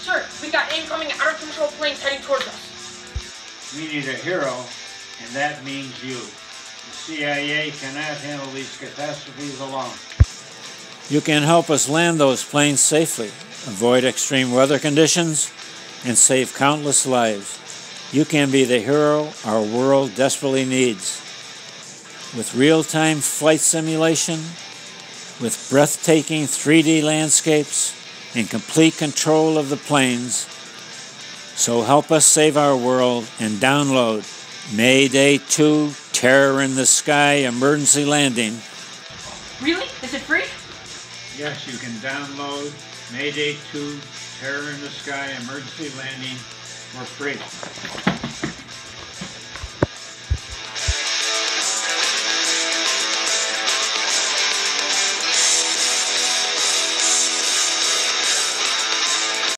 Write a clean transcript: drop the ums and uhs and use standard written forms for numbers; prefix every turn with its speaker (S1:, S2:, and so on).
S1: Sir, we got incoming out-of-control planes heading towards us.
S2: We need a hero, and that means you. The CIA cannot handle these catastrophes alone.
S3: You can help us land those planes safely, avoid extreme weather conditions, and save countless lives. You can be the hero our world desperately needs. With real-time flight simulation, with breathtaking 3D landscapes, and complete control of the planes. So help us save our world and download Mayday 2 Terror in the Sky Emergency Landing.
S1: Really? Is it free?
S2: Yes, you can download Mayday 2 Terror in the Sky Emergency Landing for free.